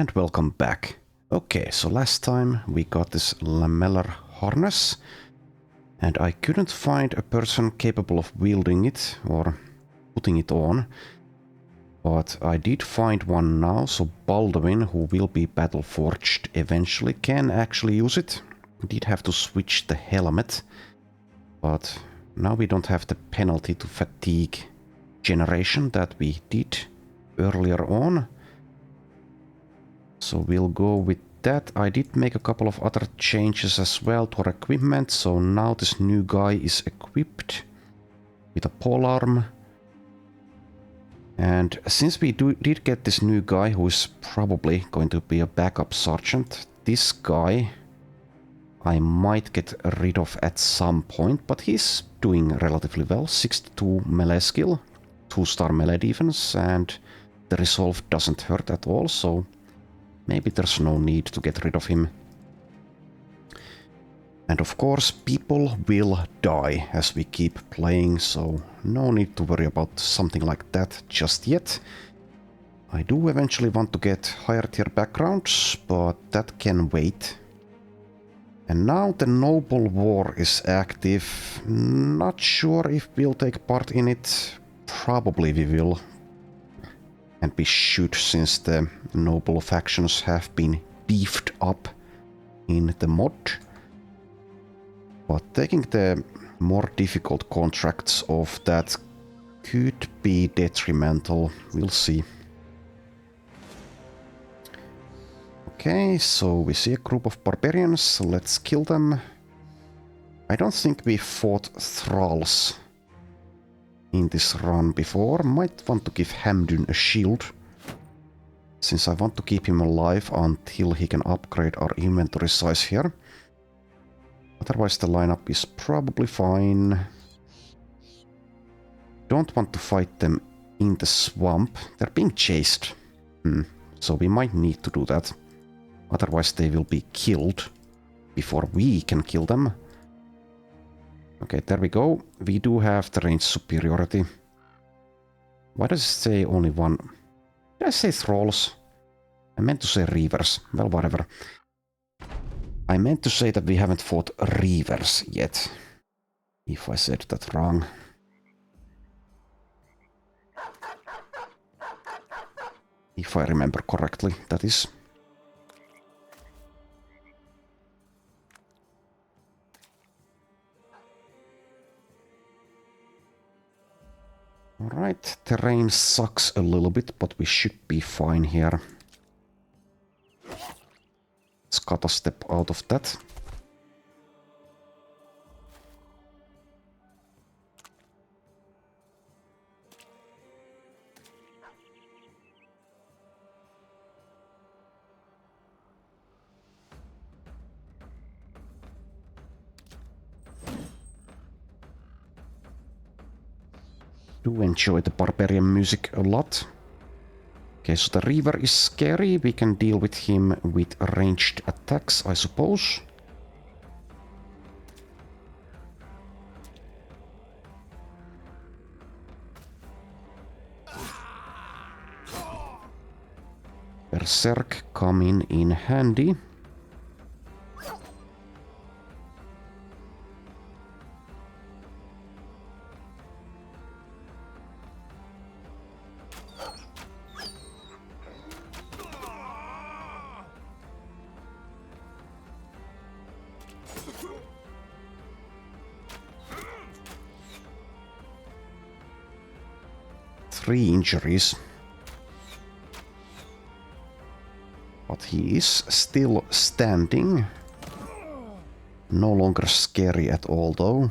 And welcome back. Okay, so last time we got this lamellar harness, and I couldn't find a person capable of wielding it or putting it on. But I did find one now, so Baldwin, who will be battle forged eventually, can actually use it. We did have to switch the helmet, but now we don't have the penalty to fatigue generation that we did earlier on. So we'll go with that. I did make a couple of other changes as well to our equipment. So now this new guy is equipped with a polearm. And since we did get this new guy who is probably going to be a backup sergeant, this guy I might get rid of at some point, but he's doing relatively well. 62 melee skill, 2-star melee defense, and the resolve doesn't hurt at all, so maybe there's no need to get rid of him. And of course, people will die as we keep playing, so no need to worry about something like that just yet. I do eventually want to get higher tier backgrounds, but that can wait. And now the Noble War is active. Not sure if we'll take part in it. Probably we will. And we should, since the noble factions have been beefed up in the mod. But taking the more difficult contracts off that could be detrimental. We'll see. Okay, so we see a group of barbarians. Let's kill them. I don't think we fought thralls in this run before. Might want to give Hamdun a shield, since I want to keep him alive until he can upgrade our inventory size here. Otherwise the lineup is probably fine. Don't want to fight them in the swamp. They're being chased. So we might need to do that. Otherwise they will be killed before we can kill them. Okay, there we go. We do have the range superiority. Why does it say only one? Did I say thralls? I meant to say reavers. Well, whatever. I meant to say that we haven't fought reavers yet. If I said that wrong. If I remember correctly, that is. Alright, terrain sucks a little bit, but we should be fine here. Let's cut a step out of that. Do enjoy the barbarian music a lot. Okay, so the Reaver is scary. We can deal with him with ranged attacks, I suppose. Berserk coming in handy. Three injuries. But he is still standing. No longer scary at all, though.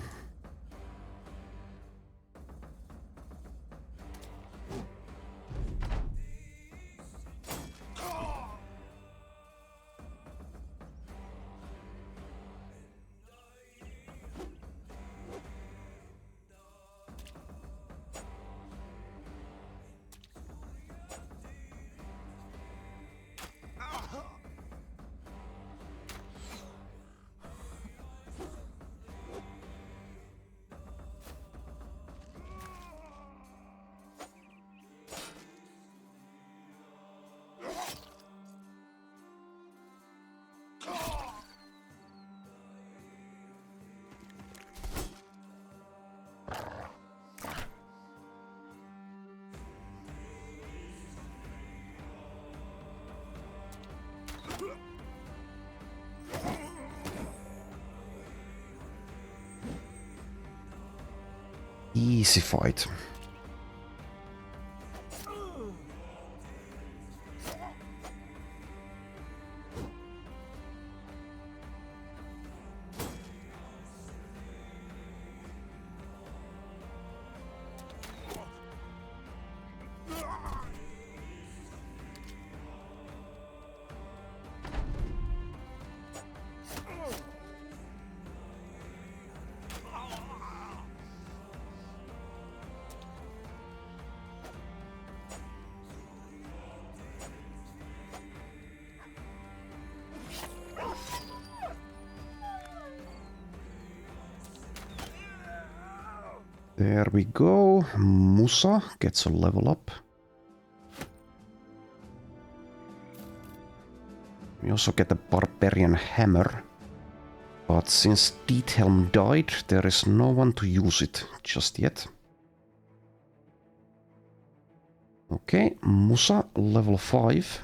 Easy fight. There we go. Musa gets a level up. We also get a Barbarian Hammer. But since Diethelm died, there is no one to use it just yet. Okay, Musa, level 5.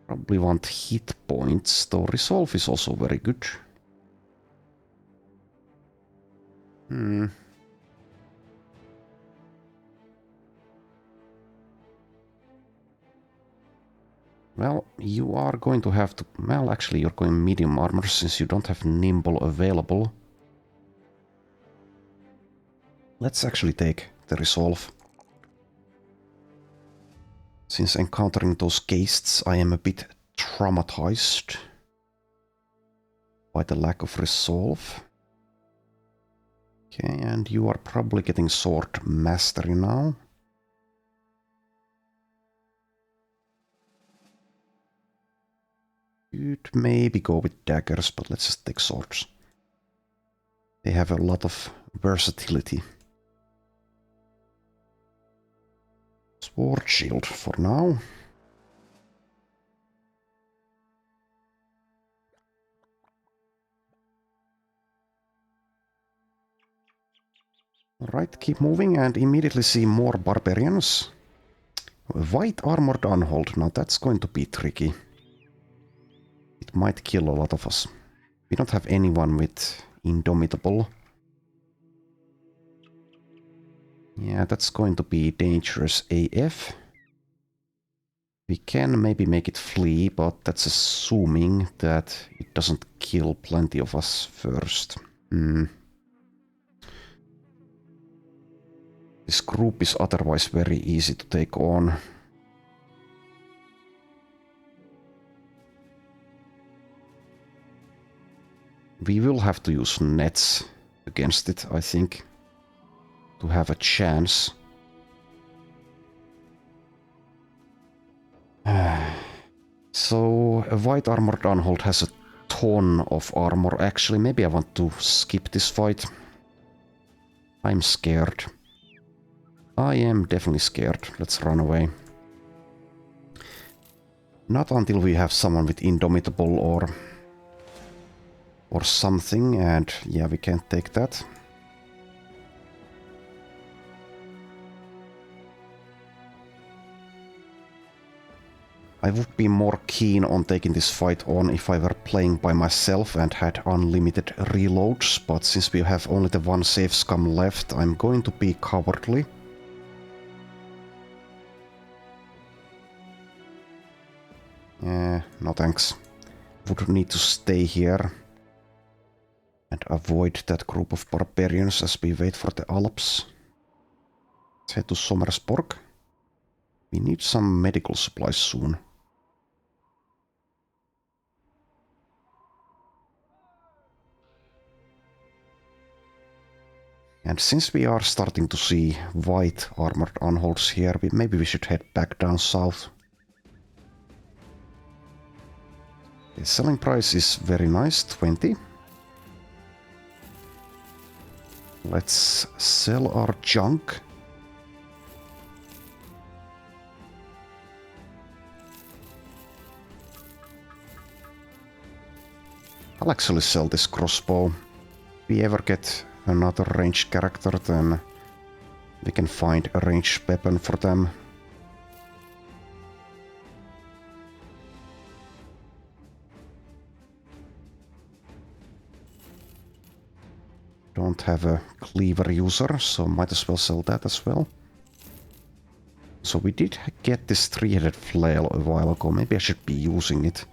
Probably want hit points, though Resolve is also very good. Well, you are going to have to... Well, actually, you're going medium armor since you don't have Nimble available. Let's actually take the Resolve. Since encountering those ghasts, I am a bit traumatized by the lack of Resolve. Okay, and you are probably getting Sword Mastery now. Could maybe go with daggers, but let's just take swords. They have a lot of versatility. Sword shield for now. Alright, keep moving and immediately see more barbarians. White armored unhold, now that's going to be tricky. It might kill a lot of us. We don't have anyone with Indomitable. Yeah, that's going to be dangerous AF. We can maybe make it flee, but that's assuming that it doesn't kill plenty of us first. This group is otherwise very easy to take on. We will have to use nets against it, I think, to have a chance. So, a white armored unhold has a ton of armor. Actually, maybe I want to skip this fight. I'm scared. I am definitely scared. Let's run away. Not until we have someone with Indomitable or something, and yeah, we can't take that. I would be more keen on taking this fight on if I were playing by myself and had unlimited reloads, but since we have only the one safe scum left, I'm going to be cowardly. No thanks. Would need to stay here and avoid that group of barbarians as we wait for the Alps. Let's head to Sommersborg. We need some medical supplies soon. And since we are starting to see white armored unholds here, maybe we should head back down south. The selling price is very nice, 20. Let's sell our junk. I'll actually sell this crossbow. If we ever get another ranged character, then we can find a ranged weapon for them. don't have a cleaver user, so might as well sell that as well. So we did get this three-headed flail a while ago. Maybe I should be using it.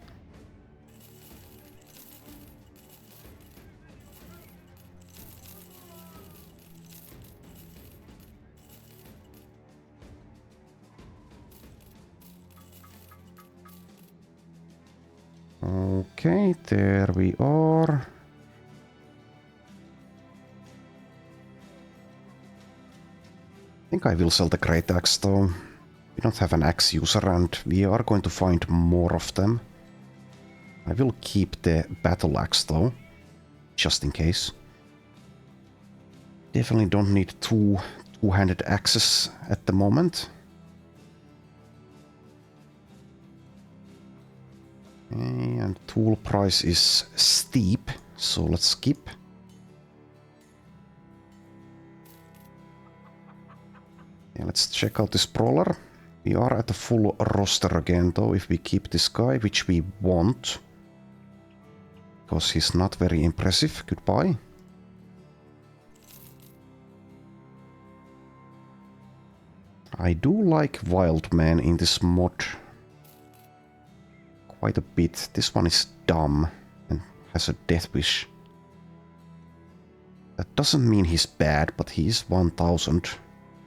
Okay, there we are. I think I will sell the great axe though. We don't have an axe user and we are going to find more of them. I will keep the battle axe though, just in case. Definitely don't need two-handed axes at the moment. And tool price is steep, so let's skip. Yeah, let's check out this brawler. We are at a full roster again though if we keep this guy, which we won't. Because he's not very impressive. Goodbye. I do like wild man in this mod quite a bit. This one is dumb and has a death wish. That doesn't mean he's bad, but he's 1000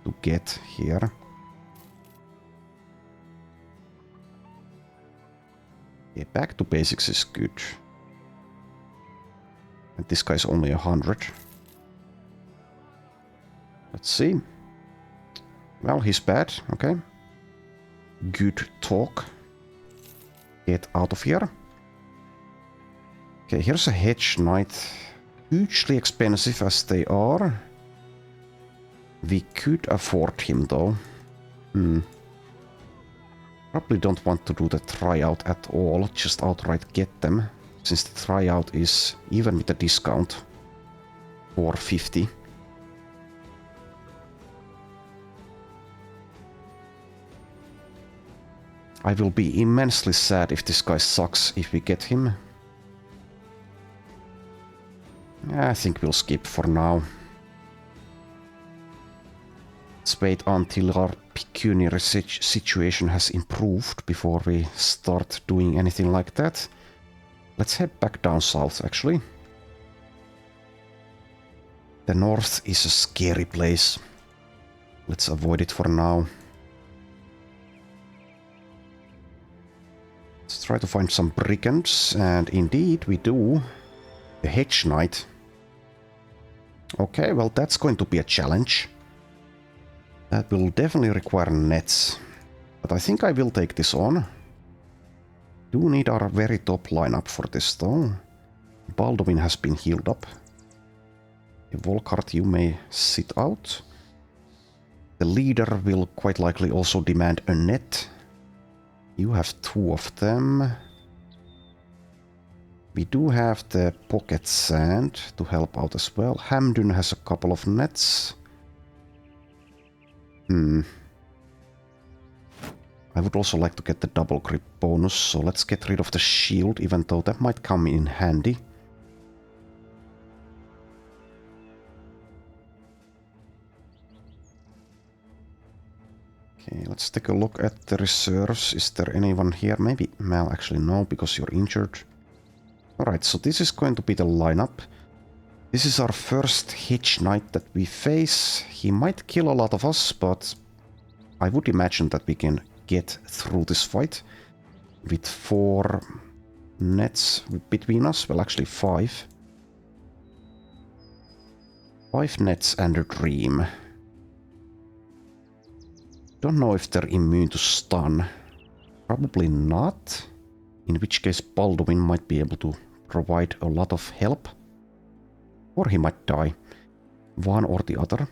to get here. Yeah, back to basics is good. And this guy's only 100. Let's see. Well, he's bad, okay. Good talk. Get out of here. Okay, here's a hedge knight. Hugely expensive as they are. We could afford him though. Probably don't want to do the tryout at all, just outright get them. Since the tryout is, even with a discount, 450. I will be immensely sad if this guy sucks if we get him. I think we'll skip for now. Let's wait until our pecuniary situation has improved before we start doing anything like that. Let's head back down south, actually. The north is a scary place. Let's avoid it for now. Let's try to find some brigands, and indeed we do. The hedge knight. Okay, well that's going to be a challenge. That will definitely require nets. But I think I will take this on. Do need our very top lineup for this though. Baldwin has been healed up. Volkart, you may sit out. The leader will quite likely also demand a net. You have 2 of them. We do have the pocket sand to help out as well. Hamdun has a couple of nets. I would also like to get the double grip bonus, so let's get rid of the shield, even though that might come in handy. Okay, let's take a look at the reserves. Is there anyone here? Maybe Mal, actually no, because you're injured. Alright, so this is going to be the lineup. This is our first hedge knight that we face. He might kill a lot of us, but I would imagine that we can get through this fight with 4 nets between us. Well, actually 5. 5 nets and a dream. Don't know if they're immune to stun. Probably not. In which case Baldwin might be able to provide a lot of help. Or he might die. One or the other.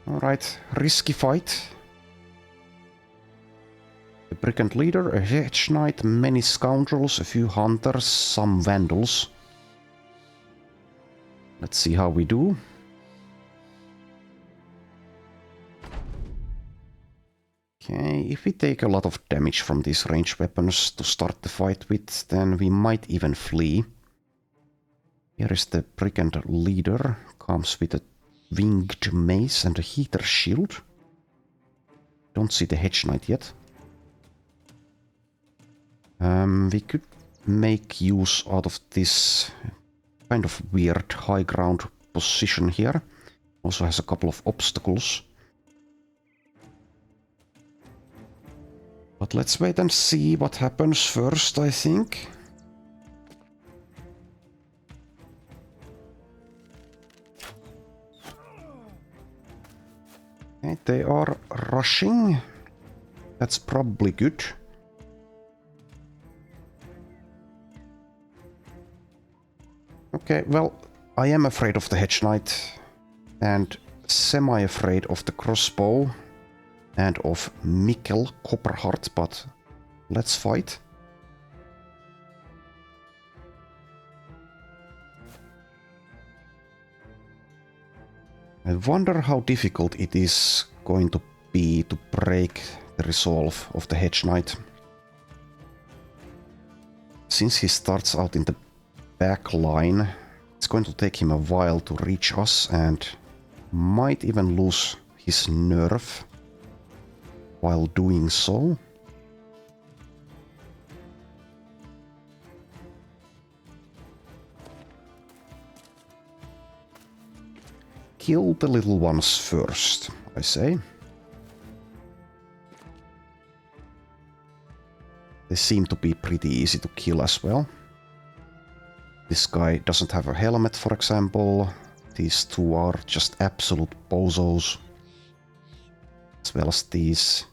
Alright, risky fight. The brigand leader, a hedge knight, many scoundrels, a few hunters, some vandals. Let's see how we do. Okay, if we take a lot of damage from these ranged weapons to start the fight with, then we might even flee. Here is the brigand leader, comes with a winged mace and a heater shield. Don't see the hedge knight yet. We could make use out of this kind of weird high ground position here. Also has a couple of obstacles. But let's wait and see what happens first, I think. Okay, they are rushing. That's probably good. Okay, well, I am afraid of the hedge knight. And semi-afraid of the crossbow. And of Mikkel Copperheart, but let's fight. I wonder how difficult it is going to be to break the resolve of the hedge knight. Since he starts out in the back line, it's going to take him a while to reach us and might even lose his nerve while doing so. Kill the little ones first, I say. They seem to be pretty easy to kill as well. This guy doesn't have a helmet, for example. These two are just absolute bozos. As well as these.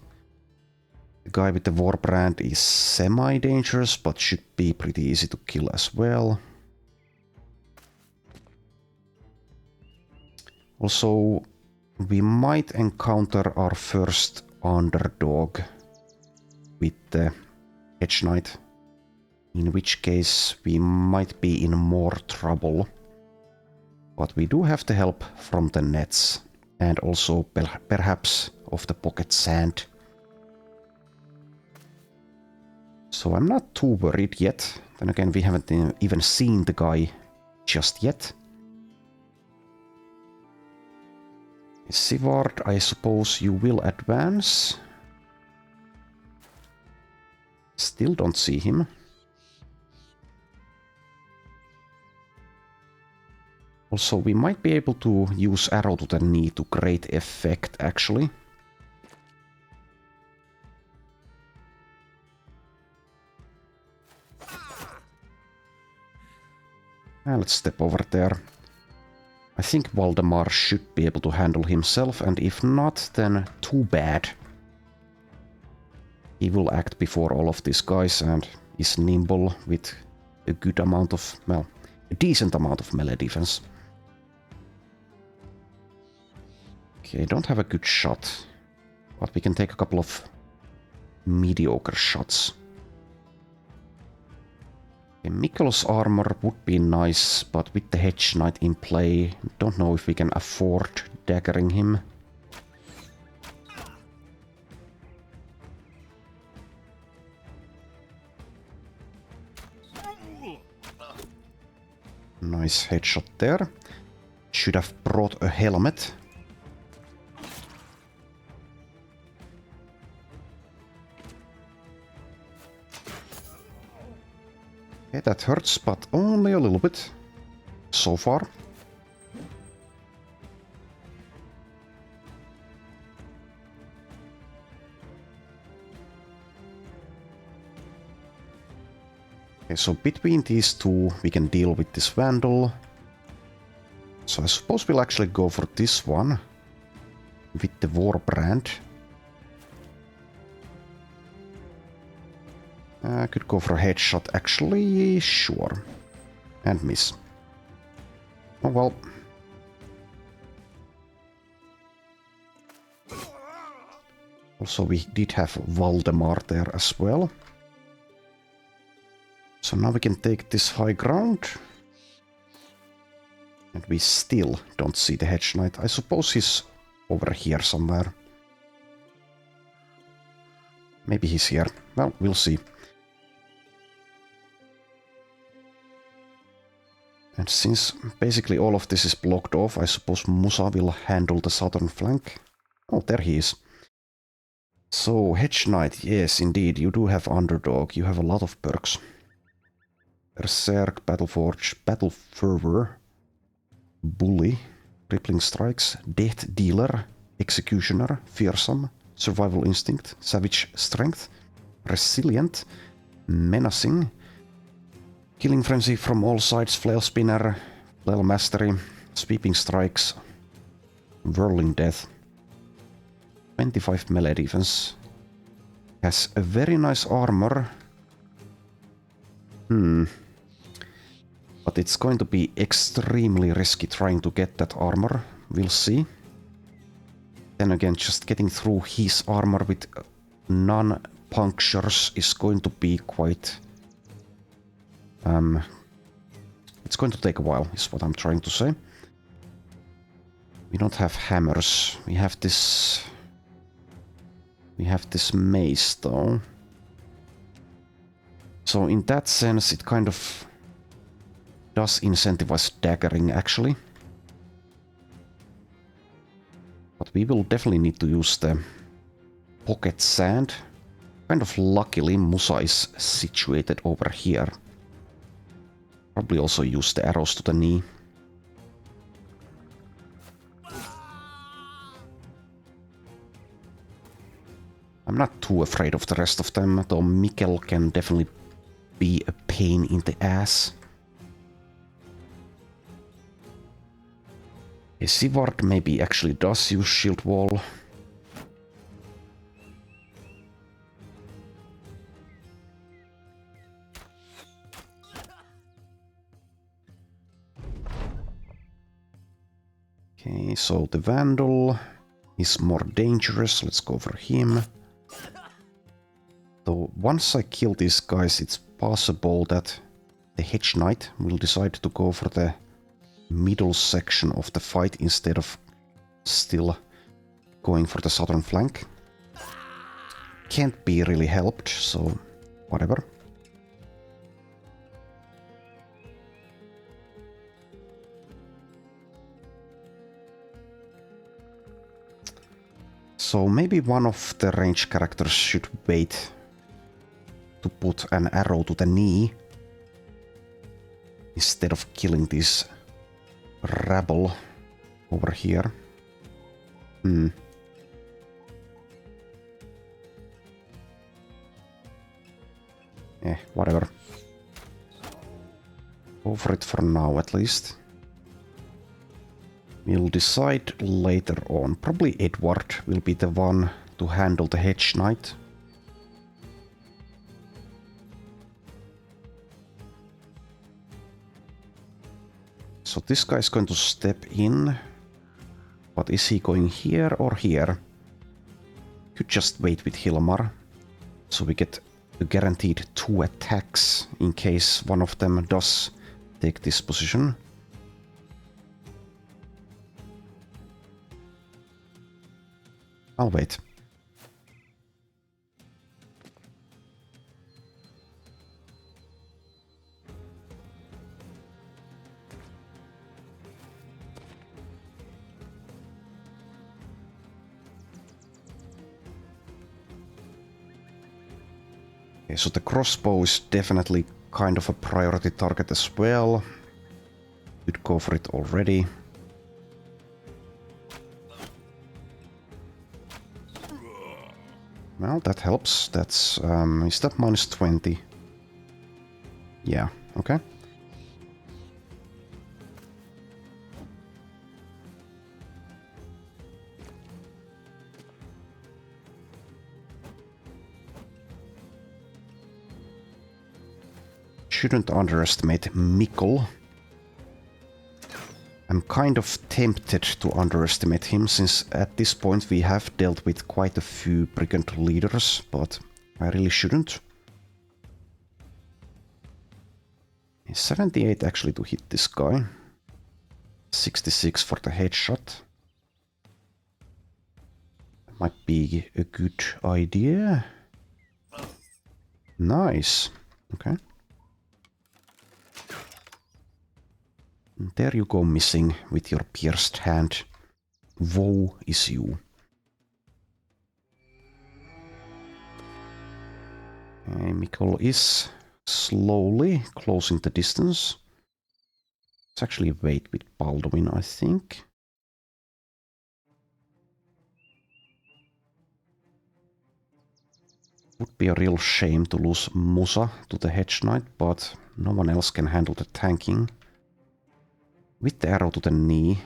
The guy with the warbrand is semi-dangerous, but should be pretty easy to kill as well. Also, we might encounter our first underdog with the hedge knight. In which case we might be in more trouble. But we do have the help from the nets. And also perhaps of the pocket sand. So I'm not too worried yet. Then again, we haven't even seen the guy just yet. Sivard, I suppose you will advance. Still don't see him. Also, we might be able to use arrow to the knee to great effect, actually. Let's step over there. I think Waldemar should be able to handle himself, and if not, then too bad. He will act before all of these guys and is nimble with a good amount of, well, a decent amount of melee defense. Okay, don't have a good shot, but we can take a couple of mediocre shots. Mikkel's armor would be nice, but with the hedge knight in play, don't know if we can afford daggering him. Nice headshot there. Should have brought a helmet. Okay, that hurts, but only a little bit. So far. Okay, so between these two we can deal with this Vandal. So I suppose we'll actually go for this one. With the Warbrand. I could go for a headshot, actually, sure. And miss. Oh well. Also, we did have Waldemar there as well. So now we can take this high ground. And we still don't see the hedge knight. I suppose he's over here somewhere. Maybe he's here. Well, we'll see. And since basically all of this is blocked off, I suppose Musa will handle the southern flank. Oh, there he is. So, Hedge Knight, yes, indeed, you do have Underdog. You have a lot of perks. Berserk, Battleforge, Battle Fervor, Bully, Crippling Strikes, Death Dealer, Executioner, Fearsome, Survival Instinct, Savage Strength, Resilient, Menacing, Killing Frenzy from all sides, Flail Spinner, Flail Mastery, Sweeping Strikes, Whirling Death, 25 melee defense, has a very nice armor. But it's going to be extremely risky trying to get that armor. We'll see. Then again, just getting through his armor with non-punctures is going to be quite... it's going to take a while, is what I'm trying to say. We don't have hammers. We have this mace, though. So in that sense, it kind of does incentivize daggering, actually. But we will definitely need to use the pocket sand. Kind of luckily, Musa is situated over here. Probably also use the arrows to the knee. I'm not too afraid of the rest of them, though Mikkel can definitely be a pain in the ass. A Sivard maybe actually does use Shield Wall. Okay, so the Vandal is more dangerous. Let's go for him. Though once I kill these guys, it's possible that the Hedge Knight will decide to go for the middle section of the fight instead of still going for the southern flank. Can't be really helped, so whatever. So maybe one of the range characters should wait to put an arrow to the knee instead of killing this rabble over here. Whatever. Go for it for now, at least. We'll decide later on. Probably Edward will be the one to handle the Hedge Knight. So this guy is going to step in. But is he going here or here? Could just wait with Hilmar. So we get a guaranteed 2 attacks in case one of them does take this position. I'll wait. Okay, so the crossbow is definitely kind of a priority target as well. Could go for it already. Well, that helps. That's, is that minus 20? Yeah, okay. Shouldn't underestimate Mikkel. I'm kind of tempted to underestimate him, since at this point we have dealt with quite a few brigand leaders, but I really shouldn't. 78 actually to hit this guy. 66 for the headshot. That might be a good idea. Nice. Okay. There you go missing with your pierced hand. Woe is you. Okay, Mikkel is slowly closing the distance. Let's actually wait with Baldwin, I think. Would be a real shame to lose Musa to the Hedge Knight, but no one else can handle the tanking. With the arrow to the knee,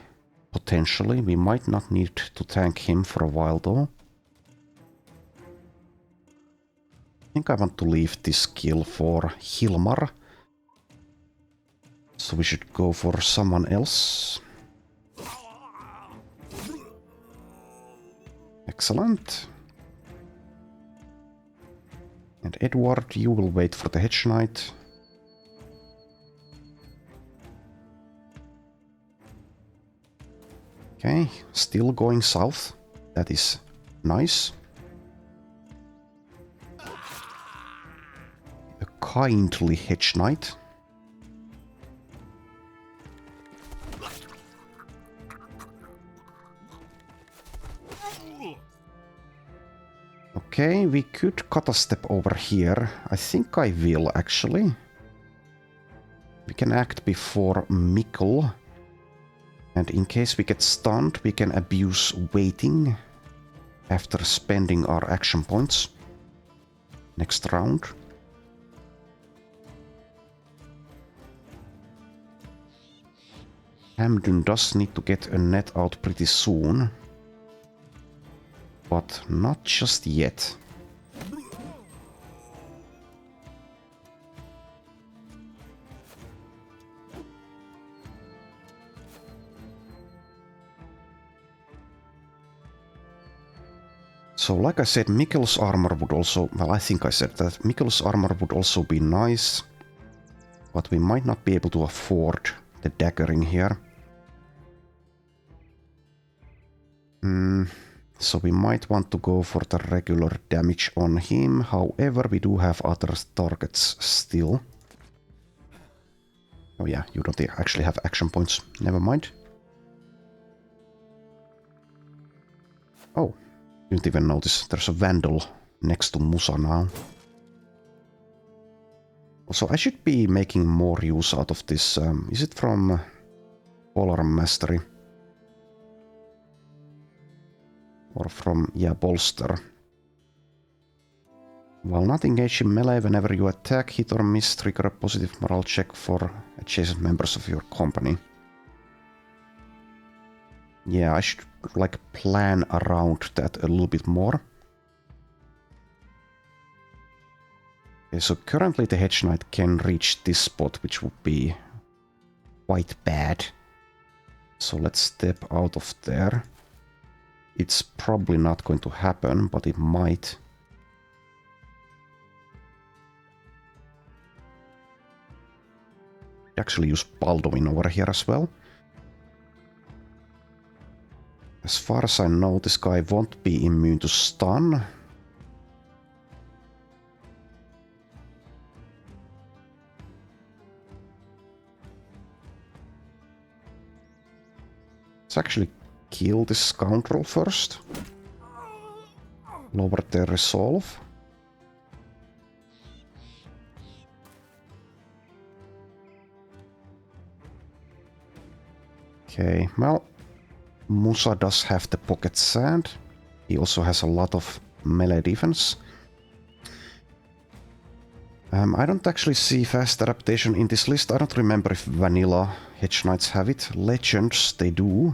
potentially, we might not need to tank him for a while though. I think I want to leave this kill for Hilmar. So we should go for someone else. Excellent. And Edward, you will wait for the Hedge Knight. Okay, still going south. That is nice. A kindly Hedge Knight. Okay, we could cut a step over here. I think I will, actually. We can act before Mikkel. And in case we get stunned, we can abuse waiting after spending our action points. Next round. Hamdun does need to get a net out pretty soon. But not just yet. So like I said, Mikkel's armor would also... Well, I think I said that. Mikkel's armor would also be nice. But we might not be able to afford the daggering here. So we might want to go for the regular damage on him. However, we do have other targets still. Oh yeah, you don't actually have action points. Never mind. Oh, didn't even notice. There's a Vandal next to Musa now. Also, I should be making more use out of this. Is it from Polar Mastery? Or from, yeah, Bolster. While not engaged in melee, whenever you attack, hit or miss, trigger a positive morale check for adjacent members of your company. Yeah, I should, like, plan around that a little bit more. Okay, so currently the Hedge Knight can reach this spot, which would be quite bad. So let's step out of there. It's probably not going to happen, but it might. Actually use Baldwin over here as well. As far as I know, this guy won't be immune to stun. Let's actually kill this scoundrel first. Lower their resolve. Okay, well, Musa does have the pocket sand. He also has a lot of melee defense. I don't actually see fast adaptation in this list. I don't remember if Vanilla Hedge Knights have it. Legends, they do.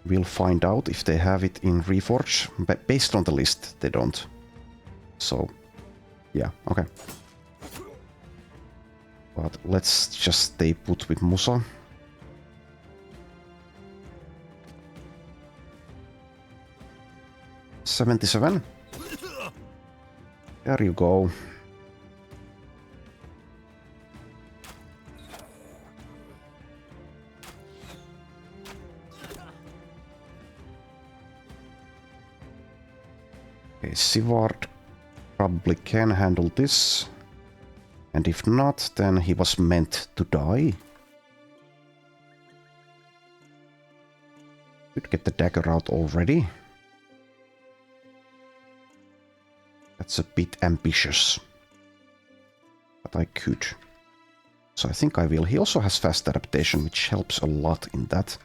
We'll find out if they have it in Reforged, but based on the list, they don't. So, yeah, okay. But let's just stay put with Musa. $77. There you go. Okay, Sivard probably can handle this. And if not, then he was meant to die. Could get the dagger out already. That's a bit ambitious. But I could. So I think I will. He also has fast adaptation, which helps a lot in that.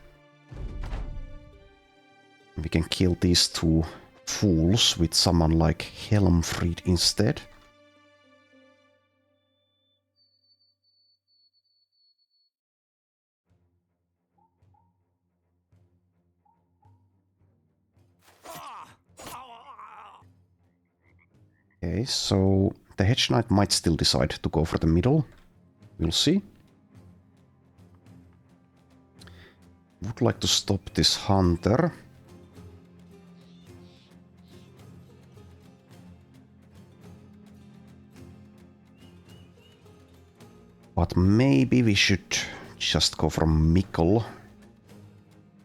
We can kill these two fools with someone like Helmfried instead. Okay, so the Hedge Knight might still decide to go for the middle. We'll see. Would like to stop this hunter. But maybe we should just go for Mikkel.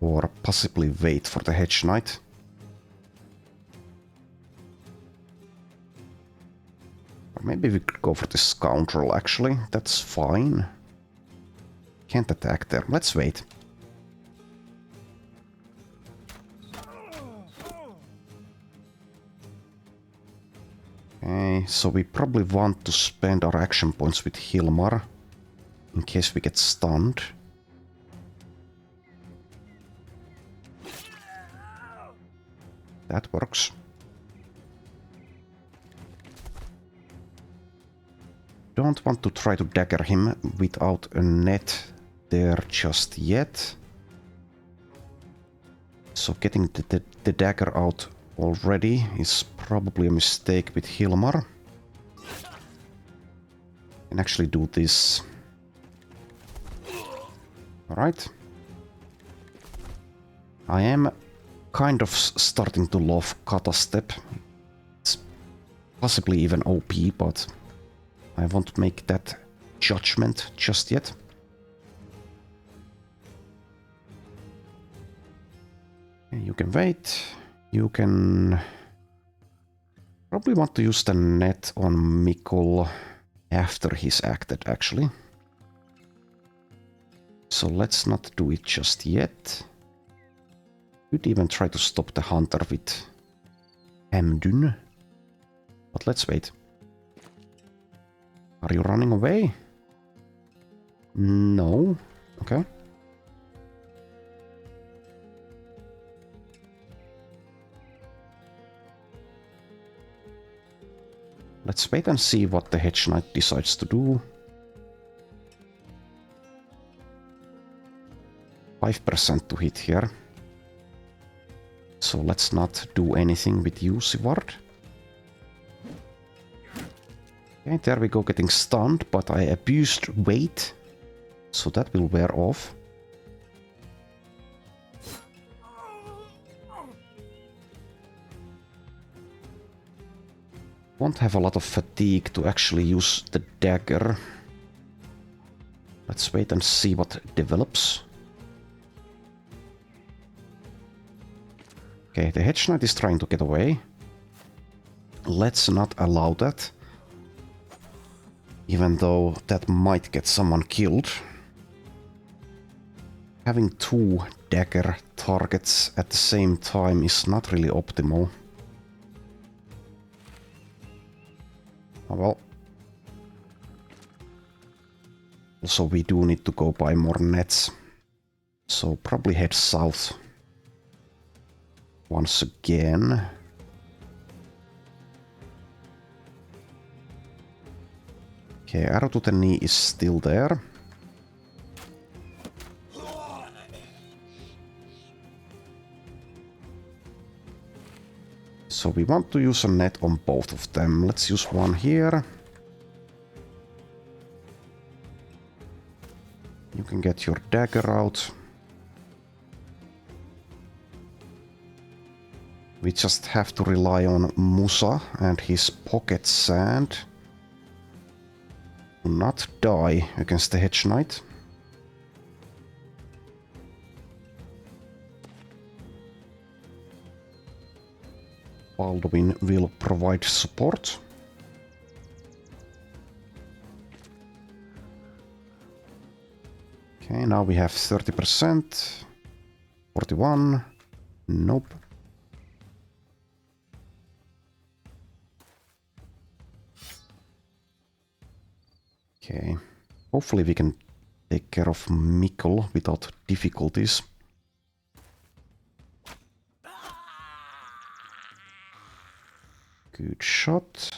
Or possibly wait for the Hedge Knight. Or maybe we could go for the Scoundrel actually. That's fine. Can't attack there. Let's wait. Okay, so we probably want to spend our action points with Hilmar. In case we get stunned. That works. Don't want to try to dagger him without a net there just yet. So getting the dagger out already is probably a mistake with Hilmar. Can actually do this. Alright. I am kind of starting to love Kata Step. It's possibly even OP, but I won't make that judgment just yet. You can wait. You can probably want to use the net on Mikkel after he's acted, actually. So let's not do it just yet. Could even try to stop the hunter with Hamdun. But let's wait. Are you running away? No. Okay. Let's wait and see what the Hedge Knight decides to do. 5% to hit here. So let's not do anything with you, Sivard. Okay, there we go, getting stunned, but I abused weight, so that will wear off. Won't have a lot of fatigue to actually use the dagger. Let's wait and see what develops. Okay, the Hedge Knight is trying to get away. Let's not allow that. Even though that might get someone killed. Having two dagger targets at the same time is not really optimal. Oh well. Also, we do need to go buy more nets. So probably head south. Once again. Okay, arrow to the knee is still there. So we want to use a net on both of them. Let's use one here. You can get your dagger out. We just have to rely on Musa and his pocket sand. Do not die against the Hedge Knight. Baldwin will provide support. Okay, now we have 30%. 41. Nope. Okay. Hopefully we can take care of Mikkel without difficulties. Good shot.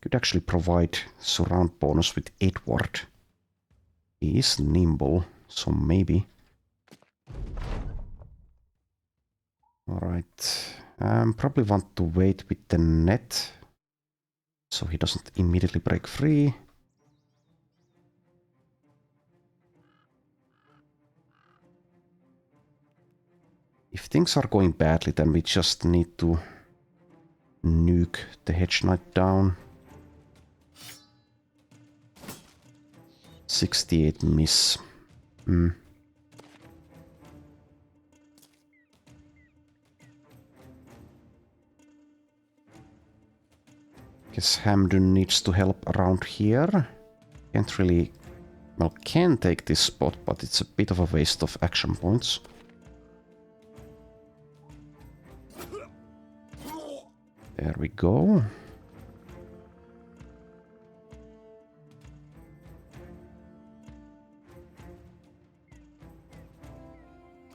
Could actually provide surround bonus with Edward. He is nimble, so maybe. Alright. Probably want to wait with the net, so he doesn't immediately break free. If things are going badly, then we just need to nuke the Hedge Knight down. 68 miss. Guess Hamdun needs to help around here. Can't really... Well, can take this spot, but it's a bit of a waste of action points. There we go.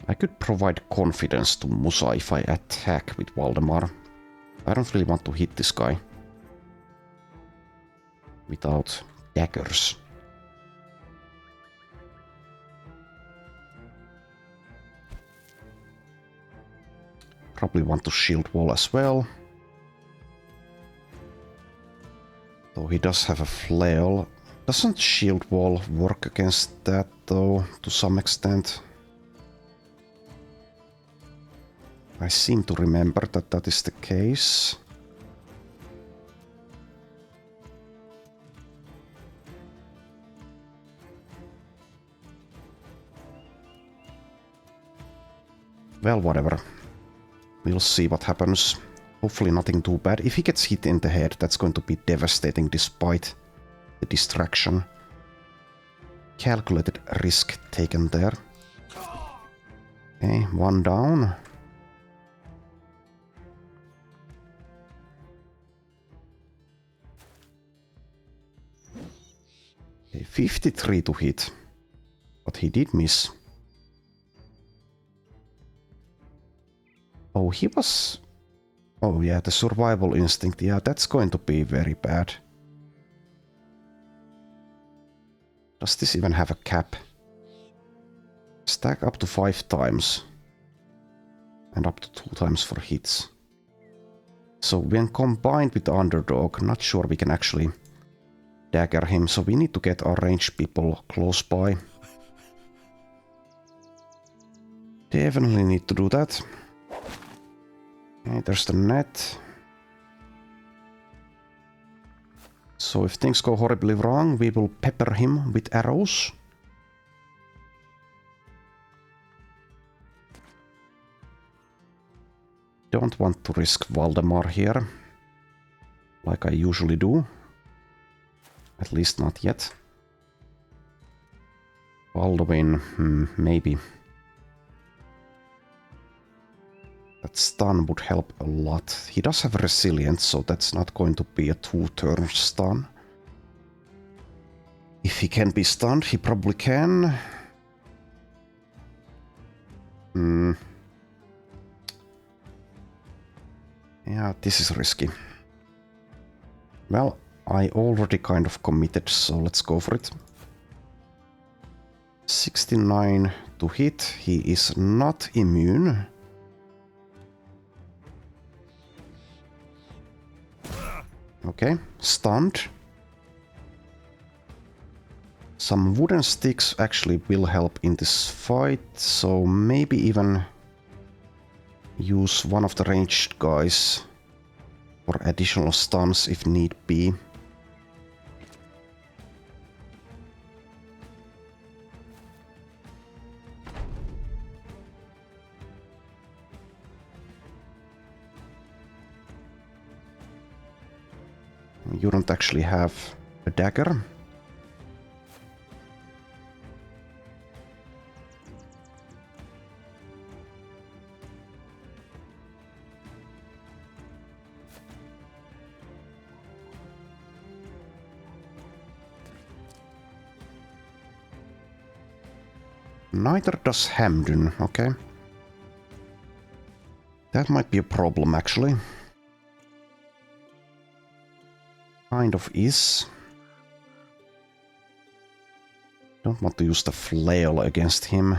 I could provide confidence to Musa if I attack with Valdemar. I don't really want to hit this guy without daggers. Probably want to shield wall as well. Though he does have a flail. Doesn't shield wall work against that though, to some extent? I seem to remember that that is the case. Well, whatever. We'll see what happens. Hopefully nothing too bad. If he gets hit in the head, that's going to be devastating despite the distraction. Calculated risk taken there. Okay, one down. Okay, 53 to hit. But he did miss. Oh, he was... Oh yeah, the survival instinct. Yeah, that's going to be very bad. Does this even have a cap? Stack up to 5 times. And up to 2 times for hits. So when combined with the underdog, not sure we can actually dagger him. So we need to get our ranged people close by. Definitely need to do that. Okay, there's the net. So if things go horribly wrong, we will pepper him with arrows. Don't want to risk Valdemar here, like I usually do. At least not yet. Baldwin, maybe. That stun would help a lot. He does have resilience, so that's not going to be a 2-turn stun. If he can be stunned, he probably can. Yeah, this is risky. Well, I already kind of committed, so let's go for it. 69 to hit. He is not immune. Okay, stunned. Some wooden sticks actually will help in this fight, so maybe even use one of the ranged guys for additional stuns if need be. You don't actually have a dagger. Neither does Hamdun, okay. That might be a problem, actually. Kind of is. Don't want to use the flail against him.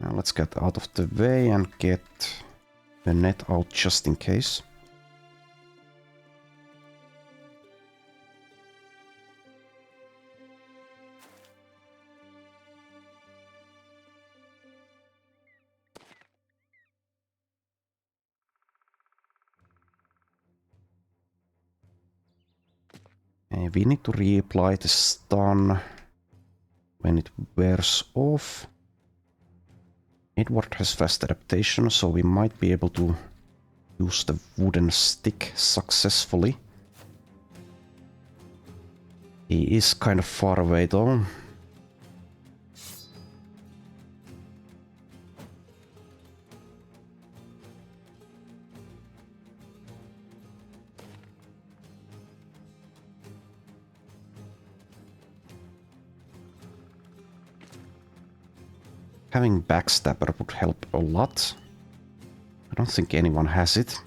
Now let's get out of the way and get the net out just in case. We need to reapply the stun when it wears off. Edward has fast adaptation, so we might be able to use the wooden stick successfully. He is kind of far away though. Having Backstabber would help a lot. I don't think anyone has it.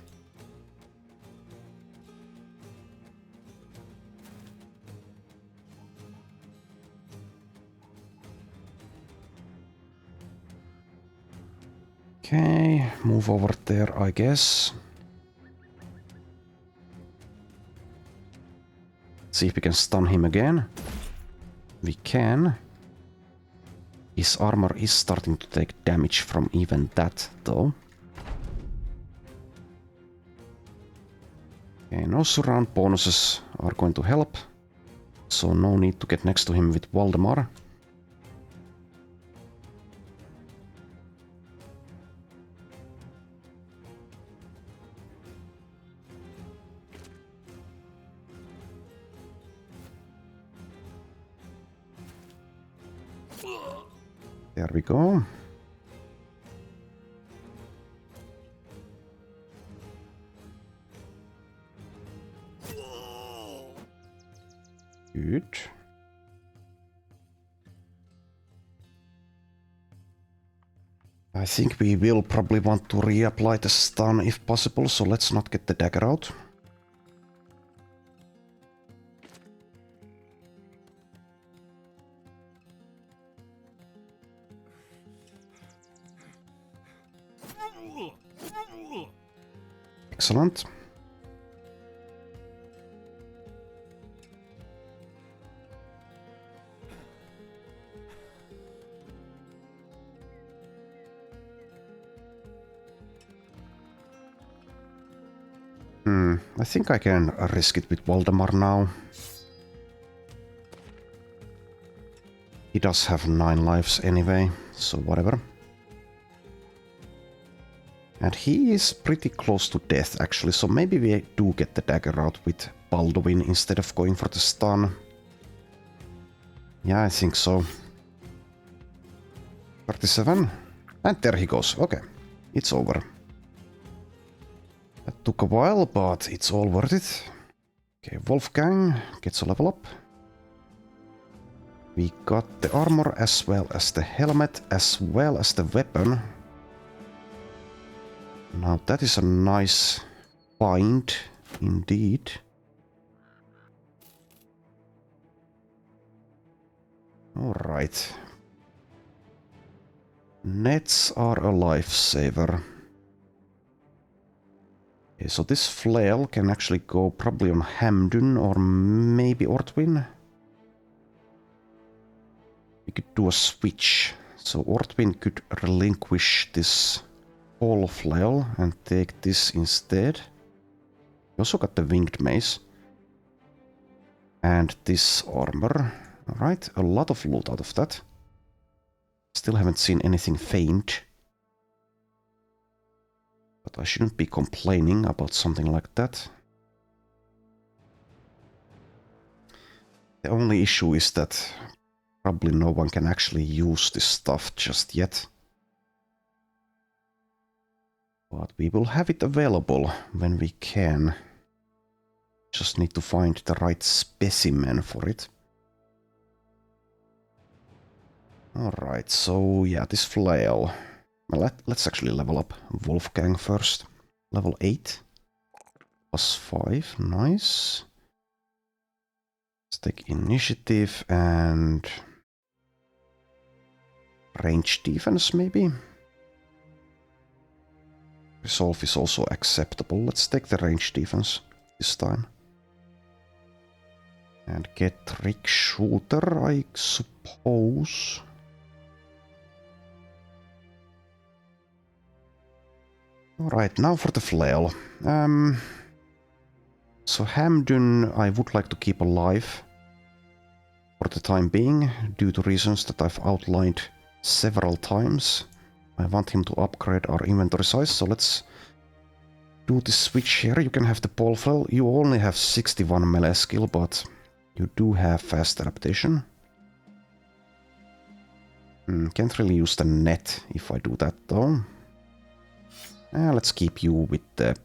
Okay, move over there, I guess. See if we can stun him again. We can. His armor is starting to take damage from even that, though. Okay, no surround bonuses are going to help, so no need to get next to him with Waldemar. There we go. Good. I think we will probably want to reapply the stun if possible, so let's not get the dagger out. Excellent. I think I can risk it with Waldemar now. He does have 9 lives anyway, so whatever. And he is pretty close to death actually, so maybe we do get the dagger out with Baldwin instead of going for the stun. Yeah, I think so. 37. And there he goes. Okay, it's over. That took a while, but it's all worth it. Okay, Wolfgang gets a level up. We got the armor as well as the helmet as well as the weapon. Now that is a nice find indeed. Alright. Nets are a lifesaver. Okay, so this flail can actually go probably on Hamdun or maybe Ortwin. We could do a switch. So Ortwin could relinquish this whole flail and take this instead. We also got the winged mace. And this armor. Alright, a lot of loot out of that. Still haven't seen anything faint. But I shouldn't be complaining about something like that. The only issue is that probably no one can actually use this stuff just yet. But we will have it available when we can. Just need to find the right specimen for it. Alright, so yeah, this flail. Well, let's actually level up Wolfgang first. Level 8. +5, nice. Let's take initiative and range defense maybe. Resolve is also acceptable. Let's take the range defense this time. And get trick shooter, I suppose. Alright, now for the flail. So Hamdun I would like to keep alive for the time being, due to reasons that I've outlined several times. I want him to upgrade our inventory size, so let's do this switch here. You can have the pole flail. You only have 61 melee skill, but you do have fast adaptation. Can't really use the net if I do that though. Let's keep you with the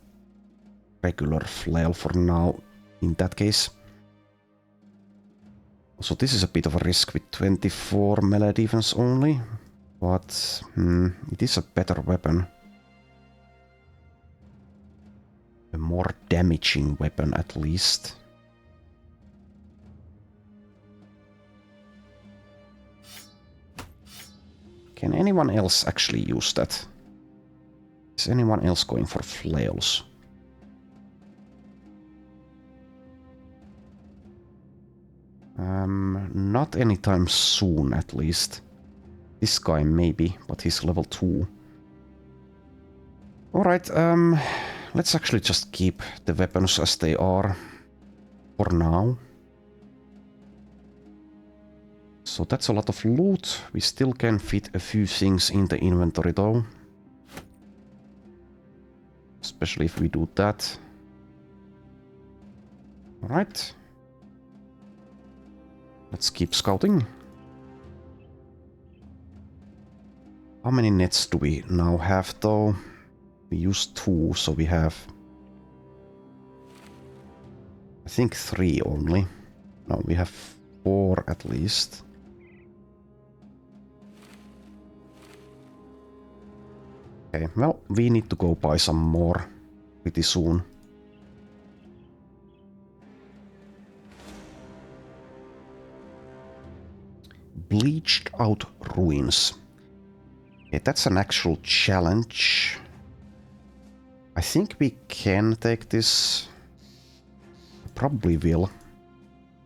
regular flail for now, in that case. So this is a bit of a risk with 24 melee defense only, but it is a better weapon. A more damaging weapon at least. Can anyone else actually use that? Is anyone else going for flails? Not anytime soon, at least. This guy maybe, but he's level 2. Alright, let's actually just keep the weapons as they are for now. So that's a lot of loot. We still can fit a few things in the inventory though. Especially if we do that. Alright. Let's keep scouting. How many nets do we now have though? We used 2, so we have... I think 3 only. No, we have 4 at least. Okay, well, we need to go buy some more pretty soon. Bleached out ruins. Okay, that's an actual challenge. I think we can take this. Probably will.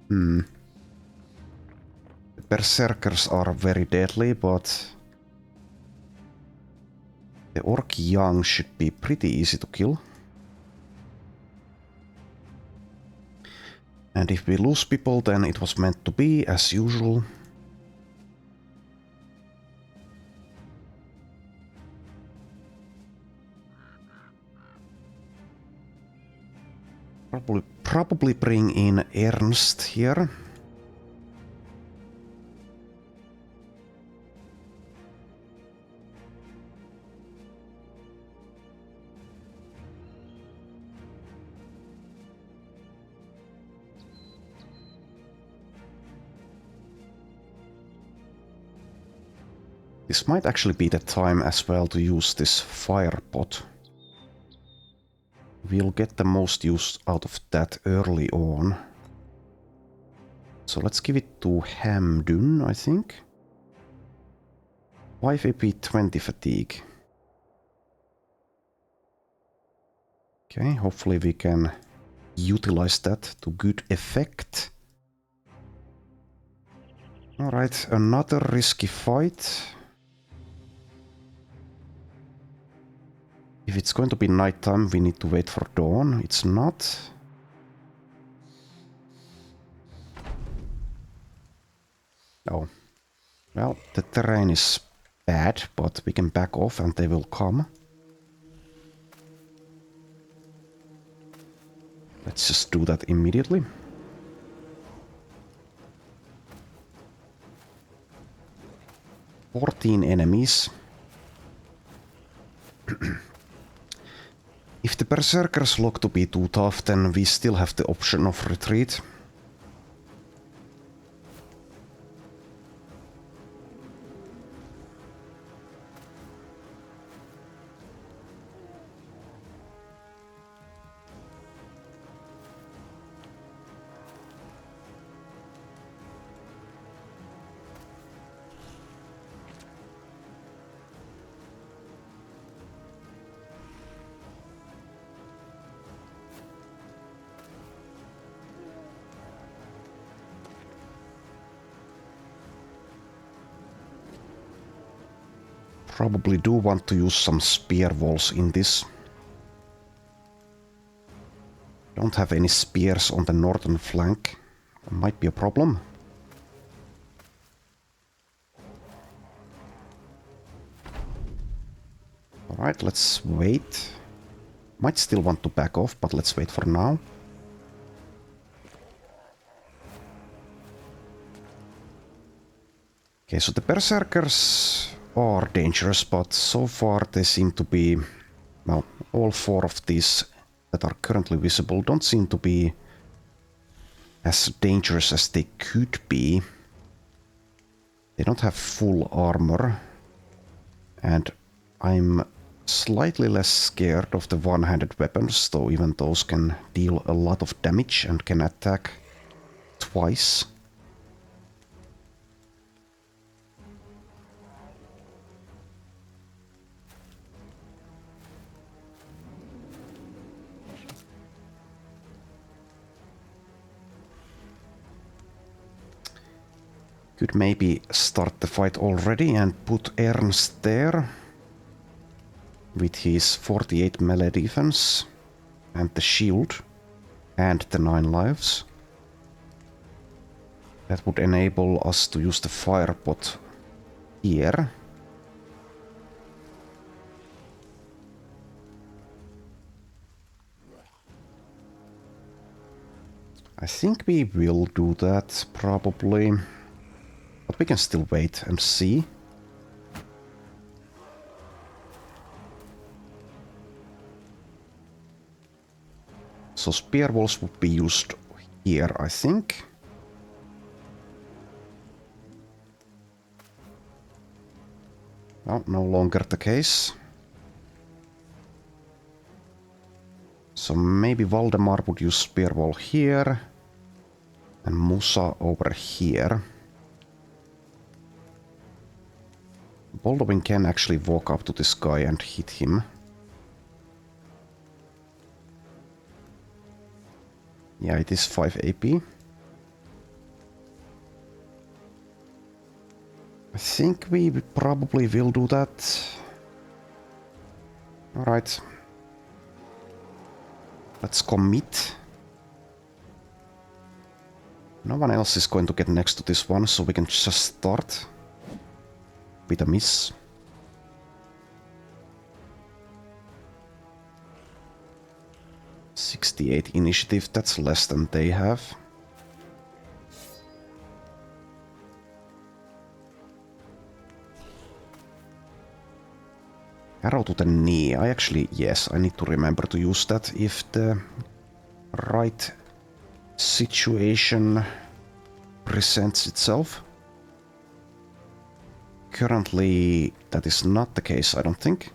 The berserkers are very deadly, but the orc young should be pretty easy to kill. And if we lose people, then it was meant to be, as usual. Probably bring in Ernst here. This might actually be the time as well to use this fire pot. We'll get the most use out of that early on. So let's give it to Hamdun, I think. 5 AP, 20 fatigue. Okay, hopefully we can utilize that to good effect. Alright, another risky fight. If it's going to be nighttime, we need to wait for dawn. It's not. Oh. Well, the terrain is bad, but we can back off and they will come. Let's just do that immediately. 14 enemies. If the berserkers look to be too tough, then we still have the option of retreat. Probably do want to use some spear walls in this. Don't have any spears on the northern flank. That might be a problem. Alright, let's wait. Might still want to back off, but let's wait for now. Okay, so the berserkers are dangerous, but so far they seem to be... Well, all 4 of these that are currently visible don't seem to be as dangerous as they could be. They don't have full armor. And I'm slightly less scared of the one-handed weapons, though even those can deal a lot of damage and can attack twice. Could maybe start the fight already and put Ernst there with his 48 melee defense and the shield and the 9 lives. That would enable us to use the fire pot here. I think we will do that probably. But we can still wait and see. So spear walls would be used here, I think. Well, no longer the case. So maybe Valdemar would use spear wall here. And Musa over here. Baldwin can actually walk up to this guy and hit him. Yeah, it is 5 AP. I think we probably will do that. Alright. Let's commit. No one else is going to get next to this one, so we can just start. With a miss. .68 initiative, that's less than they have. Arrow to the knee. I actually, yes, I need to remember to use that if the right situation presents itself. Currently, that is not the case, I don't think.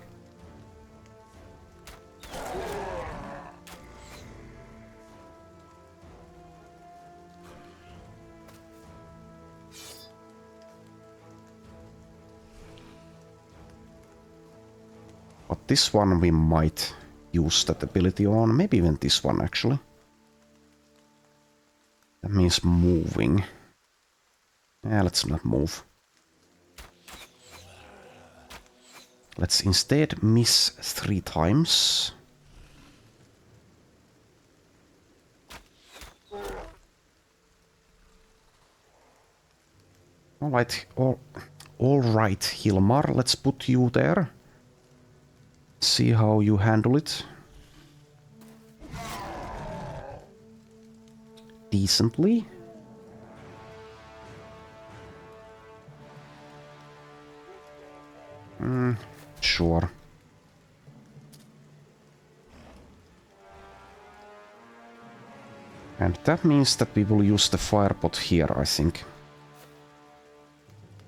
But this one we might use that ability on, maybe even this one actually. That means moving. Yeah, let's not move. Let's instead miss 3 times. Alright, alright, Hilmar, let's put you there. See how you handle it. Decently. sure. And that means that we will use the firepot here, I think.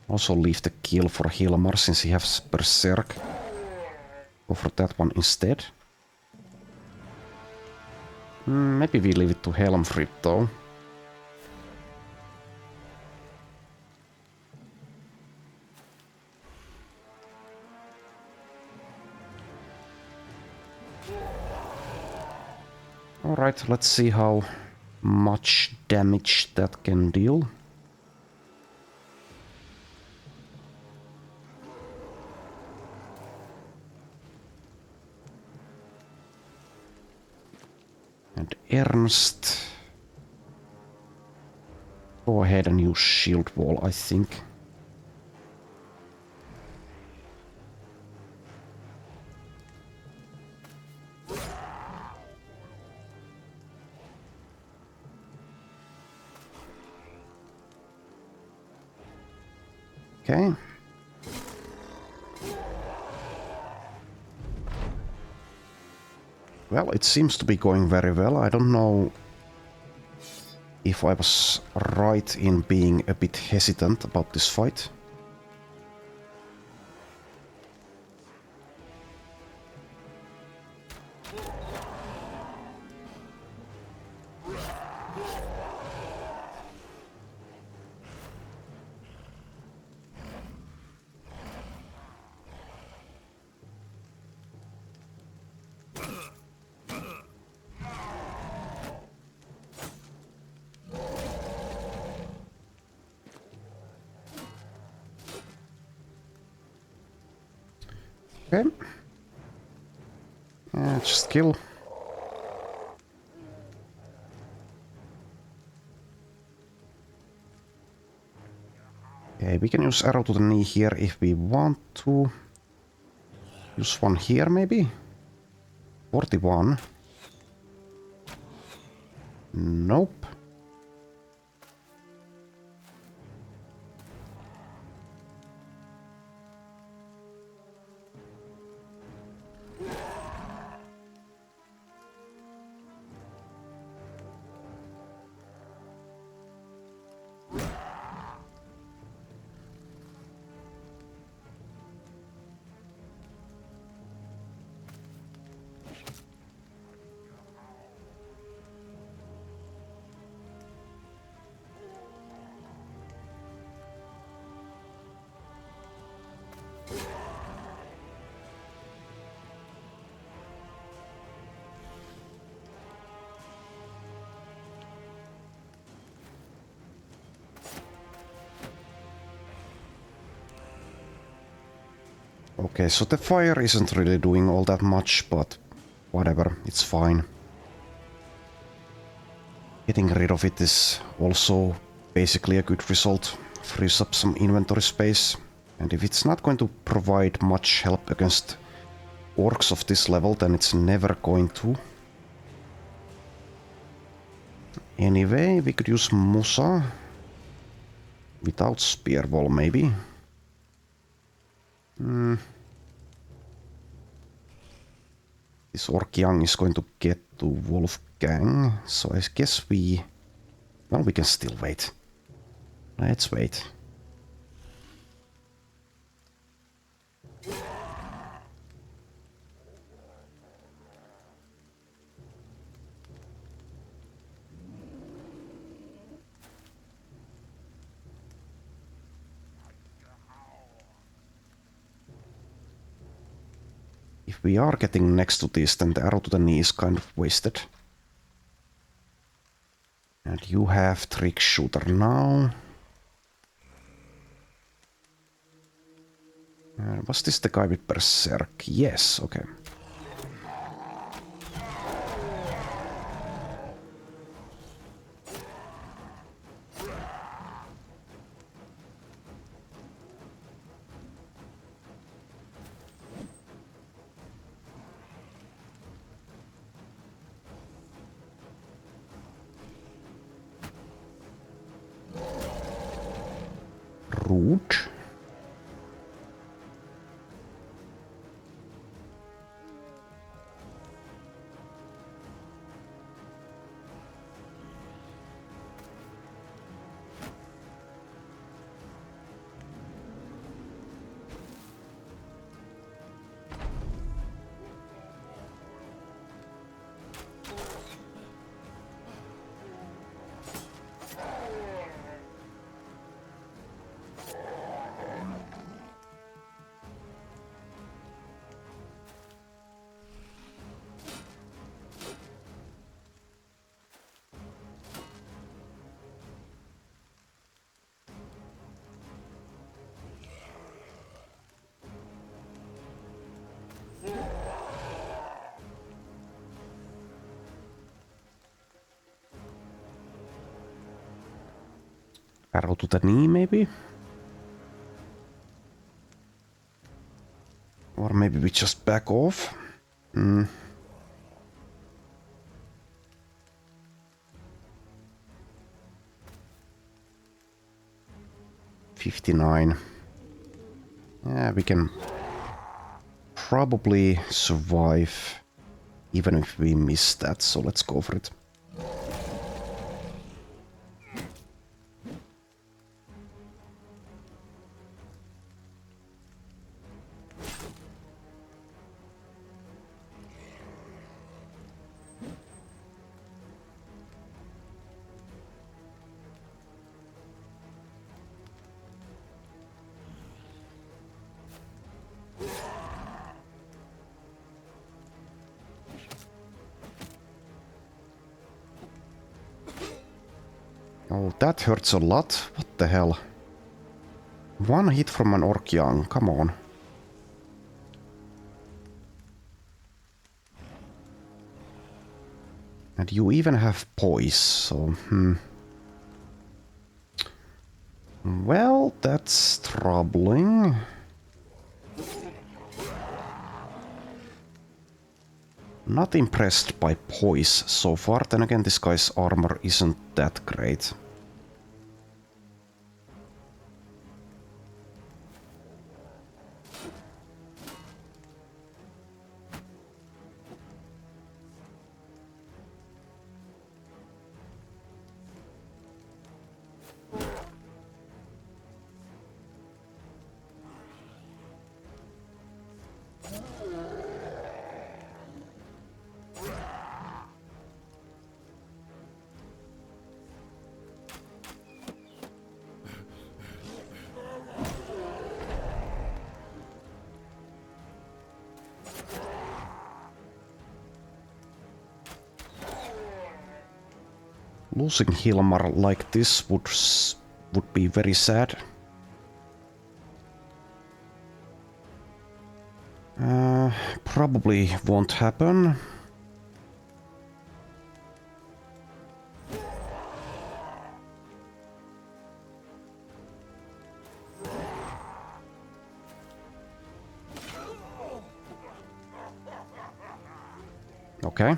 Also leave the kill for Hilmar since he has Berserk. Go for that one instead. Maybe we leave it to Helmfrid though. Alright, let's see how much damage that can deal. And Ernst. Go ahead and use shield wall, I think. Okay. Well, it seems to be going very well. I don't know if I was right in being a bit hesitant about this fight. Okay. Just kill. Okay, we can use arrow to the knee here if we want to. Use one here maybe? 41. Nope. Okay, so the fire isn't really doing all that much, but whatever, it's fine. Getting rid of it is also basically a good result. Frees up some inventory space. And if it's not going to provide much help against orcs of this level, then it's never going to. Anyway, we could use Musa. Without spear wall, maybe. This Orc Young is going to get to Wolfgang, so I guess we... Well, we can still wait. Let's wait. If we are getting next to this, then the arrow to the knee is kind of wasted. And you have trick shooter now. Was this the guy with Berserk? Yes, okay. Rude. Arrow to the knee, maybe? Or maybe we just back off? 59. Yeah, we can probably survive even if we miss that, so let's go for it. Oh, that hurts a lot. What the hell? One hit from an orc young, come on. And you even have poise, so Well, that's troubling. Not impressed by poise so far, then again this guy's armor isn't that great. Losing Hilmar like this would be very sad. Probably won't happen. Okay.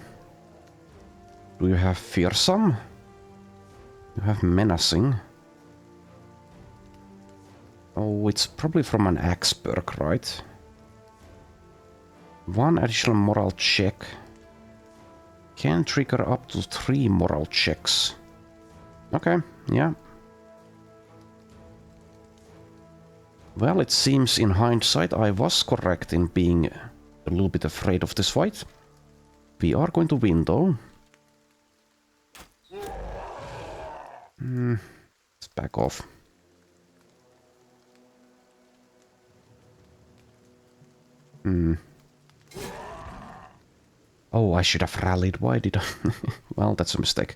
Do you have fearsome? You have menacing. Oh, it's probably from an axe perk, right? One additional moral check. Can trigger up to 3 moral checks. Okay, yeah. Well, it seems in hindsight I was correct in being a little bit afraid of this fight. We are going to win though. Let's back off. Oh, I should have rallied. Why did I? Well, that's a mistake.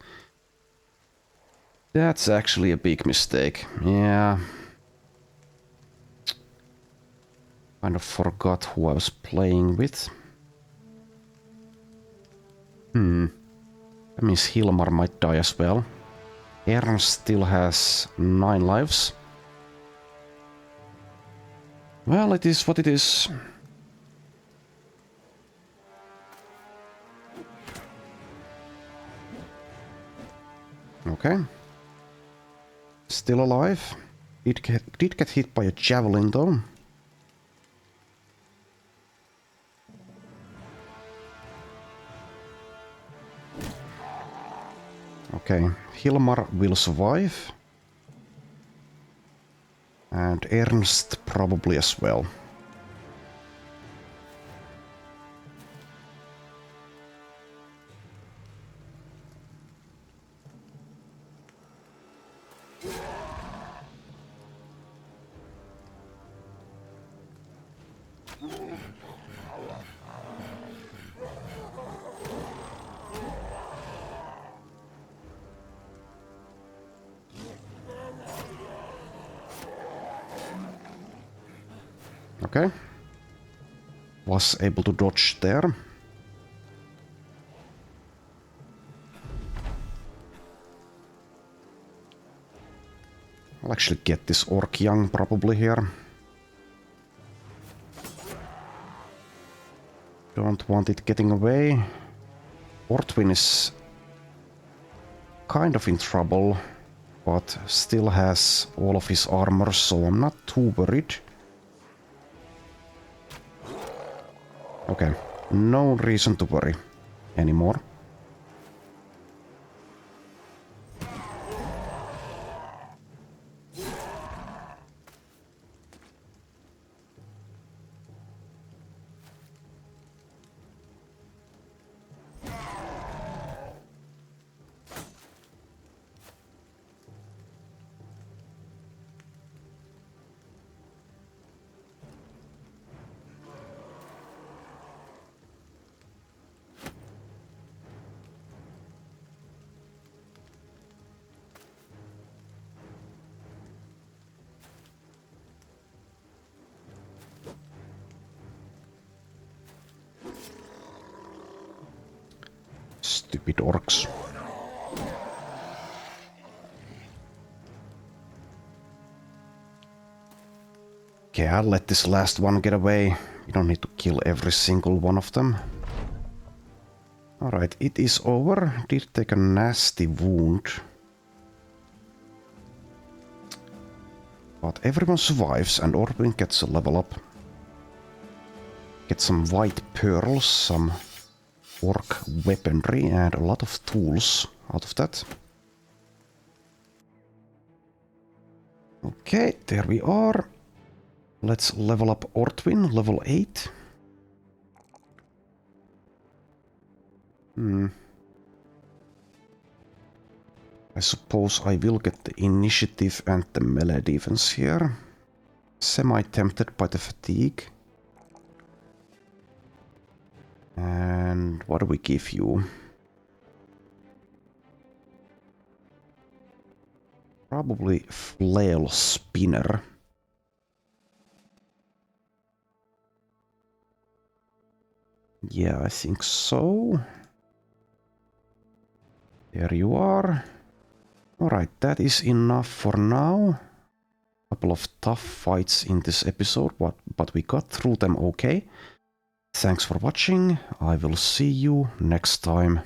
That's actually a big mistake. Yeah. Kind of forgot who I was playing with. That means Hilmar might die as well. Ernst still has 9 lives. Well, it is what it is. Okay. Still alive. Did get hit by a javelin though. Okay, Hilmar will survive. And Ernst probably as well. Okay. Was able to dodge there. I'll actually get this orc young probably here. Don't want it getting away. Ortwin is kind of in trouble, but still has all of his armor, so I'm not too worried. Okay, no reason to worry anymore. Stupid orcs. Okay, I'll let this last one get away. You don't need to kill every single one of them. Alright, it is over. Did take a nasty wound. But everyone survives and Orwin gets a level up. Get some white pearls, some orc weaponry and a lot of tools out of that. Okay, there we are. Let's level up Ortwin, level 8. I suppose I will get the initiative and the melee defense here. Semi-tempted by the fatigue. And what do we give you? Probably Flail Spinner. Yeah, I think so. There you are. Alright, that is enough for now. Couple of tough fights in this episode, but we got through them okay. Thanks for watching. I will see you next time.